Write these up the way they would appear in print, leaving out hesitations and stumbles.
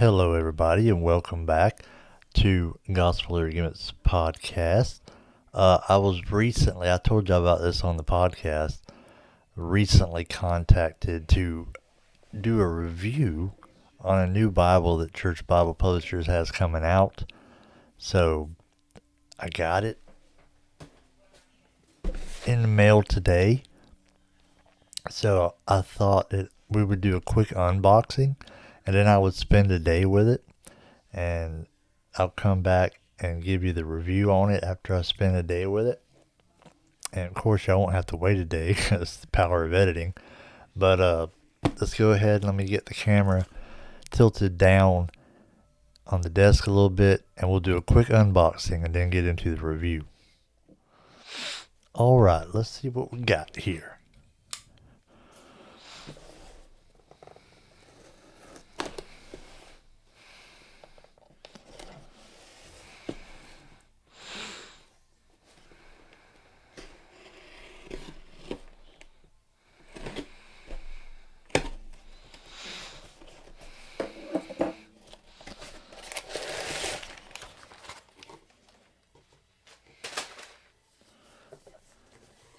Hello, everybody, and welcome back to Gospel Arguments Podcast. I told you about this on the podcast, recently contacted to do a review on a new Bible that Church Bible Publishers has coming out. So I got it in the mail today. So I thought that we would do a quick unboxing and then I would spend a day with it, and I'll come back and give you the review on it after I spend a day with it. And of course, I won't have to wait a day because it's the power of editing. But let's go ahead and let me get the camera tilted down on the desk a little bit, and we'll do a quick unboxing and then get into the review. All right, let's see what we got here.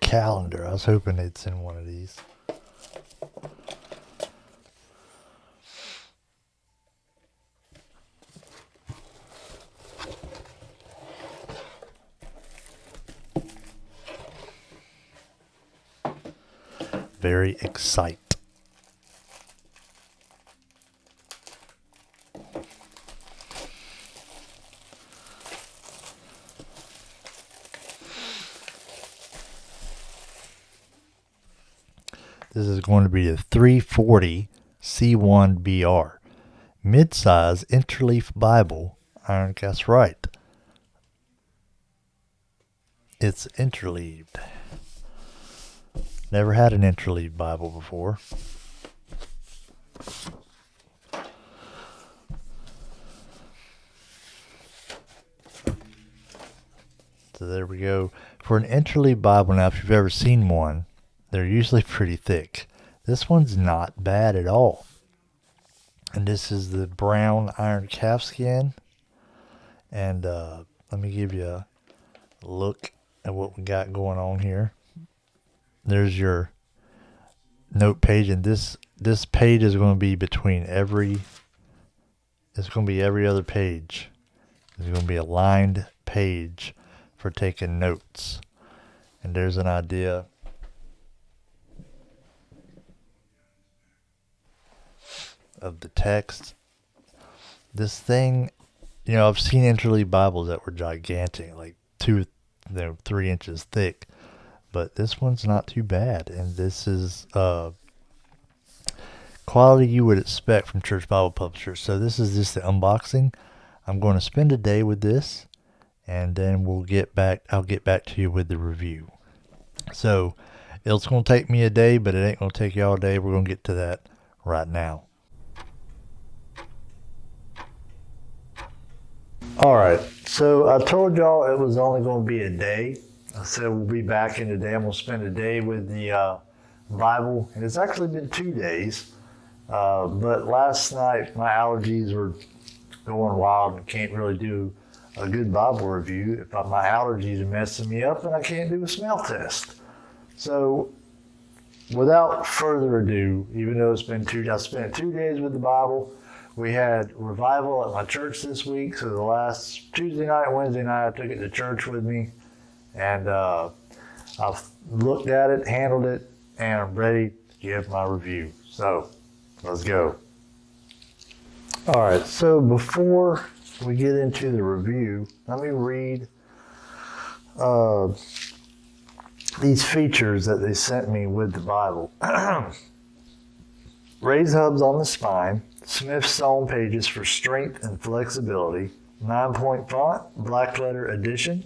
Calendar. I was hoping they'd send one of these. Very excited. This is going to be a 340 C1BR Midsize Interleaf Bible. That's right. It's interleaved. Never had an interleaved Bible before. So there we go. For an interleaved Bible, now if you've ever seen one, they're usually pretty thick. This one's not bad at all. And this is the brown iron calfskin. And let me give you a look at what we got going on here. There's your note page, and this page is going to be it's going to be every other page. There's going to be a lined page for taking notes. And there's an idea of the text. This thing, I've seen interleaved Bibles that were gigantic, like 3 inches thick, but this one's not too bad, and this is quality you would expect from Church Bible Publishers. So this is just the unboxing. I'm going to spend a day with this, and then I'll get back to you with the review. So it's going to take me a day, but it ain't going to take y'all a day. We're going to get to that right now. Alright, so I told y'all it was only going to be a day. I said we'll be back in a day. I'm going to spend a day with the Bible, and it's actually been 2 days. But last night my allergies were going wild and can't really do a good Bible review if my allergies are messing me up and I can't do a smell test. So without further ado, even though I spent 2 days with the Bible. We had revival at my church this week, so the last Tuesday night and Wednesday night I took it to church with me, and I've looked at it, handled it, and I'm ready to give my review. So let's go. Alright, so before we get into the review, let me read these features that they sent me with the Bible. Raised hubs on the spine, Smith sewn pages for strength and flexibility, 9-point font, black letter edition,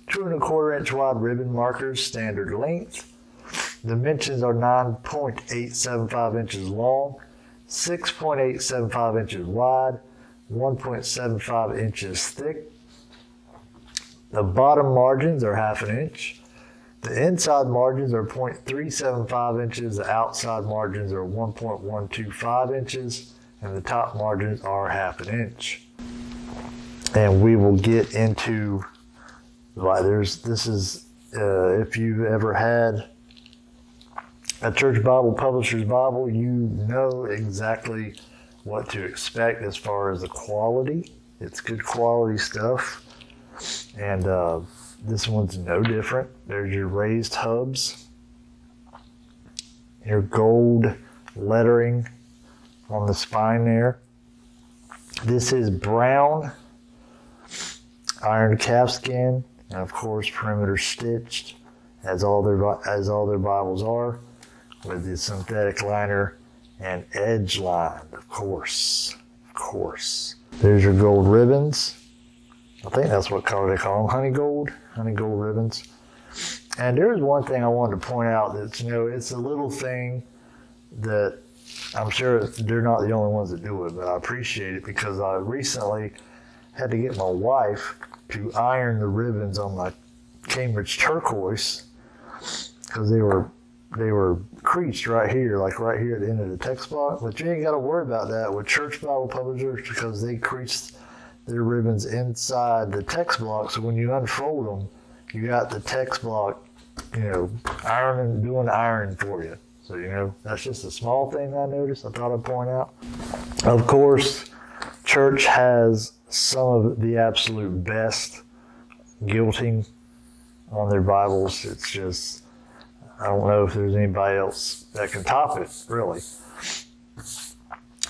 2¼ inch wide ribbon markers, standard length. Dimensions are 9.875 inches long, 6.875 inches wide, 1.75 inches thick. The bottom margins are 1/2 inch. The inside margins are 0.375 inches. The outside margins are 1.125 inches. and the top margins are 1/2 inch. And we will get into if you've ever had a church Bible publisher's Bible, you know exactly what to expect as far as the quality. It's good quality stuff. And this one's no different. There's your raised hubs, your gold lettering on the spine there. This is brown iron calfskin, and of course perimeter stitched, as all their Bibles are, with the synthetic liner and edge lined, of course. There's your gold ribbons. I think that's what color they call them, honey gold ribbons. And there's one thing I wanted to point out that, it's a little thing that I'm sure they're not the only ones that do it, but I appreciate it because I recently had to get my wife to iron the ribbons on my Cambridge turquoise because they were creased right here, like right here at the end of the text block. But you ain't got to worry about that with church Bible publishers because they creased their ribbons inside the text block. So when you unfold them, you got the text block, doing ironing for you. So, that's just a small thing I noticed. I thought I'd point out. Of course, church has some of the absolute best gilting on their Bibles. It's just, I don't know if there's anybody else that can top it, really.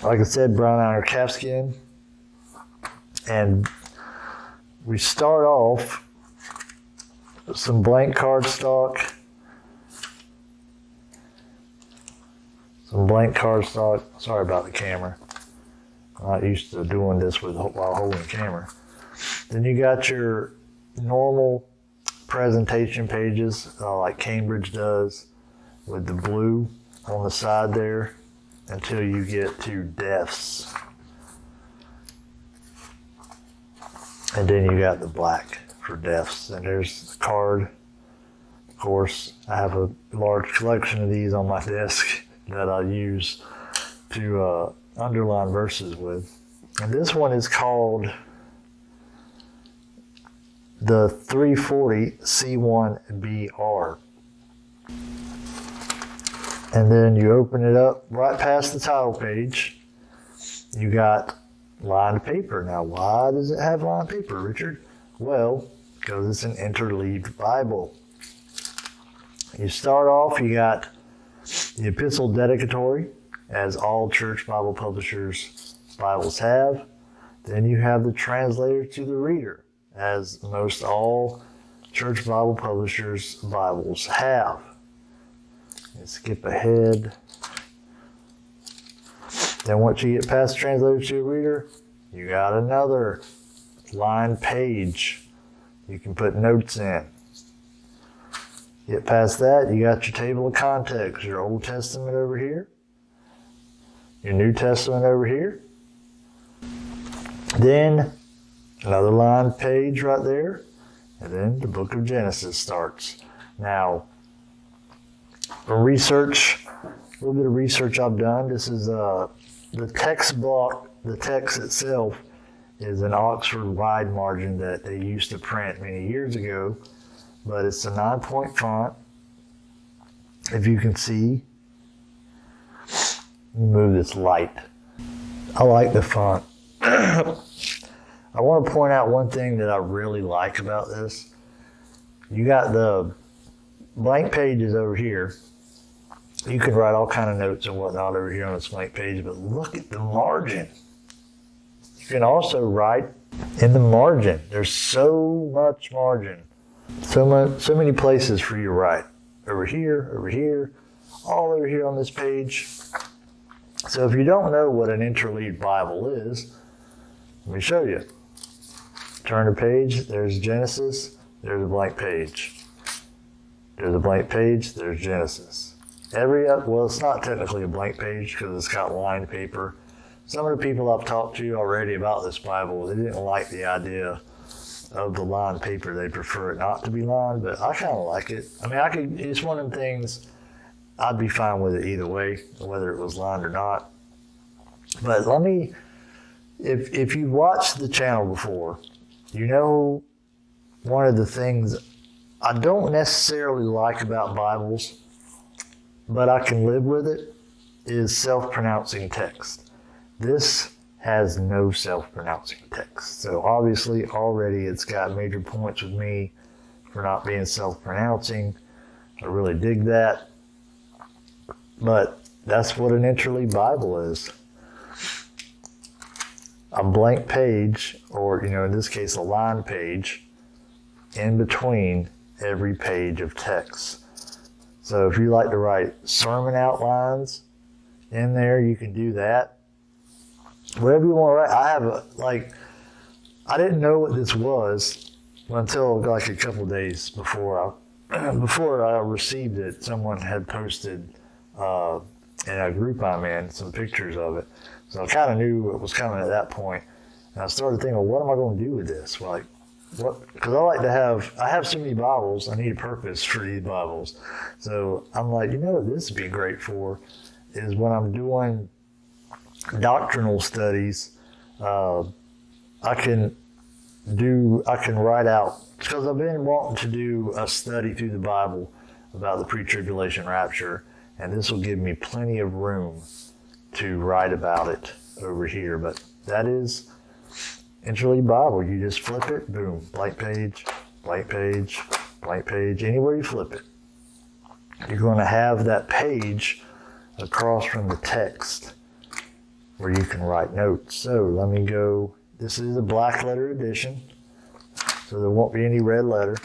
Like I said, brown iron calfskin. And we start off with some blank cardstock. Sorry about the camera. I'm not used to doing this while holding the camera. Then you got your normal presentation pages, like Cambridge does, with the blue on the side there, until you get to deaths. And then you got the black for deaths. And there's the card. Of course, I have a large collection of these on my desk that I use to underline verses with. And this one is called the 340 C1BR. And then you open it up right past the title page. You got lined paper. Now, why does it have lined paper, Richard? Well, because it's an interleaved Bible. You start off, you got the epistle dedicatory, as all church Bible publishers' Bibles have. Then you have the translator to the reader, as most all church Bible publishers' Bibles have. Let's skip ahead. Then once you get past the translator to the reader, you got another lined page. You can put notes in. Get past that, you got your table of contents, your Old Testament over here, your New Testament over here. Then another lined page right there, and then the book of Genesis starts. Now, from research, a little bit of research I've done, this is the text block, the text itself is an Oxford wide margin that they used to print many years ago, but it's a 9-point font. If you can see, let me move this light. I like the font. I want to point out one thing that I really like about this. You got the blank pages over here. You can write all kind of notes and whatnot over here on this blank page, but look at the margin. You can also write in the margin. There's so much margin. So many places for you to write. Over here, all over here on this page. So if you don't know what an Interleaved Bible is, let me show you. Turn the page, there's Genesis, there's a blank page. There's a blank page, there's Genesis. Well, it's not technically a blank page because it's got lined paper. Some of the people I've talked to already about this Bible, they didn't like the idea of the lined paper. They prefer it not to be lined, but I kind of like it. I mean, it's one of them things, I'd be fine with it either way, whether it was lined or not. But let me, if you've watched the channel before, you know one of the things I don't necessarily like about Bibles, but I can live with it, is self-pronouncing text. This has no self-pronouncing text. So obviously already it's got major points with me for not being self-pronouncing. I really dig that. But that's what an Interleaved Bible is. A blank page, or in this case a line page, in between every page of text. So if you like to write sermon outlines in there, you can do that. Whatever you want to write. I didn't know what this was until like a couple days before I received it. Someone had posted in a group I'm in some pictures of it. So I kind of knew it was coming at that point. And I started thinking, well, what am I going to do with this? Like, what? Because I have so many Bibles, I need a purpose for these Bibles. So I'm like, what this would be great for is when I'm doing doctrinal studies, I can write out, because I've been wanting to do a study through the Bible about the pre-tribulation rapture, and this will give me plenty of room to write about it over here. But that is Interleaved Bible. You just flip it, boom, blank page, blank page, blank page. Anywhere you flip it, you're going to have that page across from the text where you can write notes. So let me go. This is a black letter edition, so there won't be any red letter.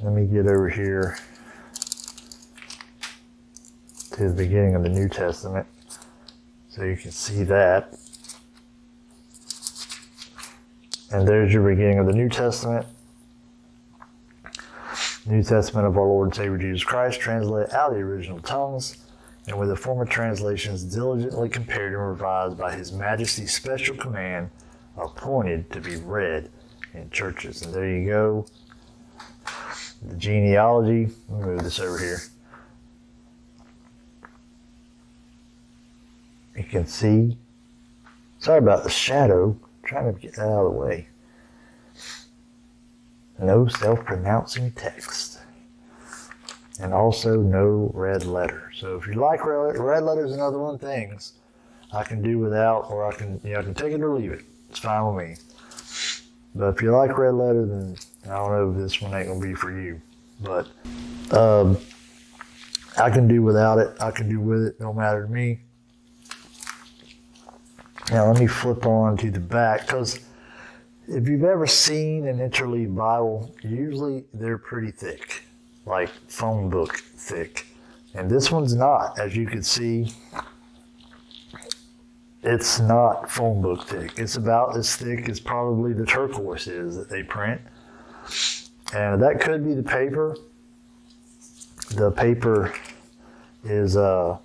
Let me get over here to the beginning of the New Testament so you can see that. And there's your beginning of the New Testament. New Testament of our Lord and Savior Jesus Christ, translated out of the original tongues, and with the former translations diligently compared and revised by His Majesty's special command, appointed to be read in churches. And there you go. The genealogy. Let me move this over here. You can see. Sorry about the shadow. I'm trying to get that out of the way. No self-pronouncing text. And also no red letter. So if you like red letters and other things, I can do without, or I can take it or leave it. It's fine with me. But if you like red letter, then I don't know if this one ain't gonna be for you. But I can do without it. I can do with it. Don't matter to me. Now let me flip on to the back, because if you've ever seen an Interleaved Bible, usually they're pretty thick, like phone book thick. And this one's not, as you can see. It's not phone book thick. It's about as thick as probably the turquoise is that they print. And that could be the paper. The paper is, I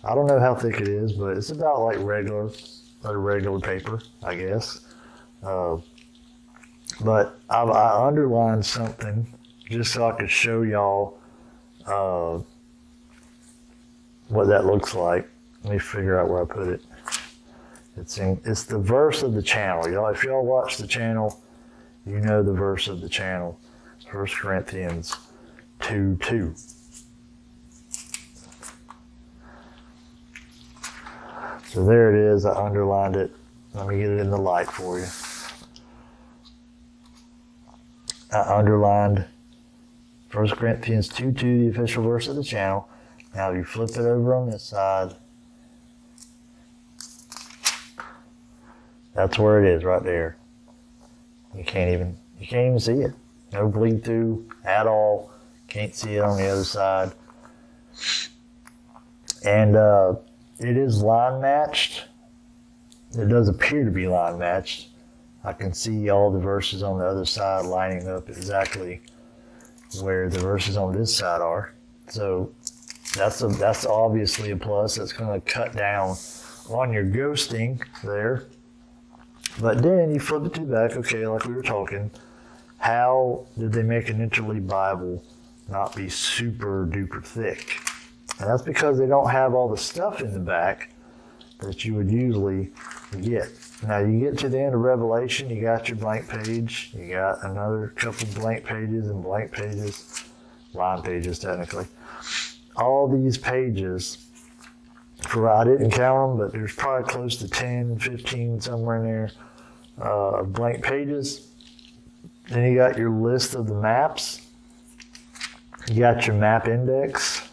don't know how thick it is, but it's about like regular paper, I guess. But I underlined something just so I could show y'all what that looks like. Let me figure out where I put it. It's the verse of the channel, y'all. If y'all watch the channel, you know the verse of the channel, 1 Corinthians 2:2. So there it is. I underlined it. Let me get it in the light for you. I underlined 1 Corinthians 2:2, the official verse of the channel. Now if you flip it over on this side, that's where it is right there. You can't even see it. No bleed through at all. Can't see it on the other side. And it is line matched. It does appear to be line matched. I can see all the verses on the other side lining up exactly where the verses on this side are. So that's obviously a plus. That's going to cut down on your ghosting there. But then you flip it to the back, okay, like we were talking. How did they make an Interleaved Bible not be super duper thick? And that's because they don't have all the stuff in the back that you would usually get. Now you get to the end of Revelation, you got your blank page, you got another couple blank pages and blank pages, line pages technically. All these pages, I didn't count them, but there's probably close to 10, 15, somewhere in there, blank pages. Then you got your list of the maps. You got your map index.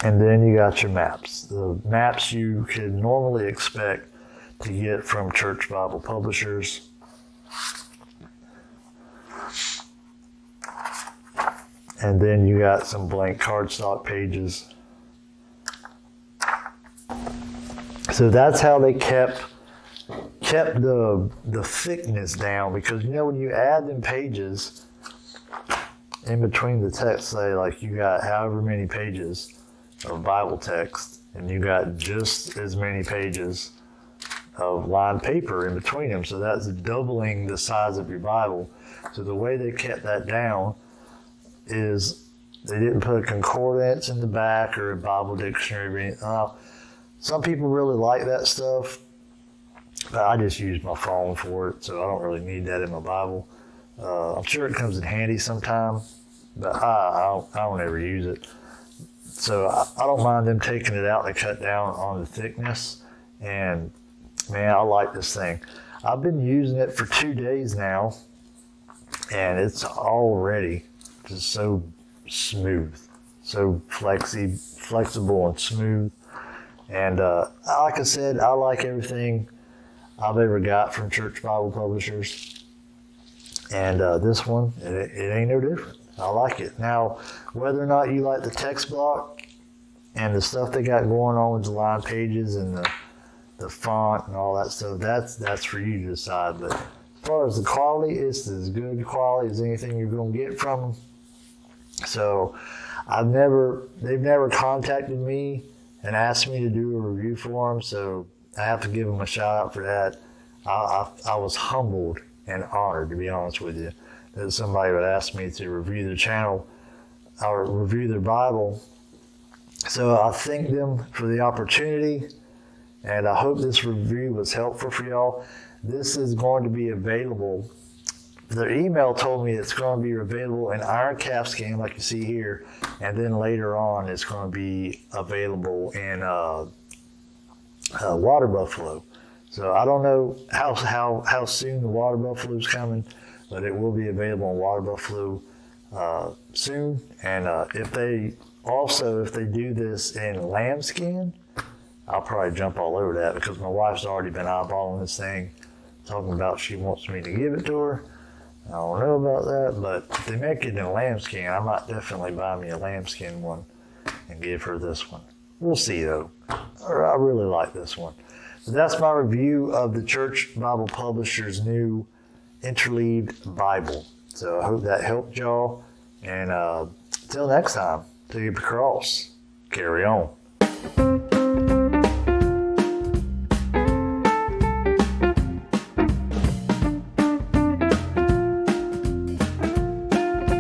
And then you got your maps. The maps you could normally expect to get from Church Bible Publishers. And then you got some blank cardstock pages. So that's how they kept the thickness down, because when you add them pages in between the text, say like you got however many pages of Bible text, and you got just as many pages of lined paper in between them. So that's doubling the size of your Bible. So the way they kept that down is they didn't put a concordance in the back or a Bible dictionary or anything. Some people really like that stuff, but I just use my phone for it, so I don't really need that in my Bible. I'm sure it comes in handy sometime, but I don't ever use it. So I don't mind them taking it out. They cut down on the thickness, and man, I like this thing. I've been using it for 2 days now, and it's already just so smooth, so flexible and smooth. And like I said, I like everything I've ever got from Church Bible Publishers. And this one, it ain't no different. I like it. Now, whether or not you like the text block and the stuff they got going on with the line pages and the font and all that stuff, that's for you to decide. But as far as the quality, it's as good quality as anything you're going to get from them. So they've never contacted me and asked me to do a review for them, so I have to give them a shout out for that. I was humbled and honored, to be honest with you, that somebody would ask me to review their channel or review their Bible. So I thank them for the opportunity, and I hope this review was helpful for y'all. This is going to be available. Their email told me it's going to be available in iron calfskin, like you see here, and then later on it's going to be available in water buffalo. So I don't know how soon the water buffalo is coming, but it will be available in water buffalo soon. And if they do this in lambskin, I'll probably jump all over that, because my wife's already been eyeballing this thing, talking about she wants me to give it to her. I don't know about that, but if they make it in lambskin, I might definitely buy me a lambskin one and give her this one. We'll see though. I really like this one. So that's my review of the Church Bible Publishers' new Interleaved Bible. So I hope that helped y'all. And till next time, till you cross, carry on.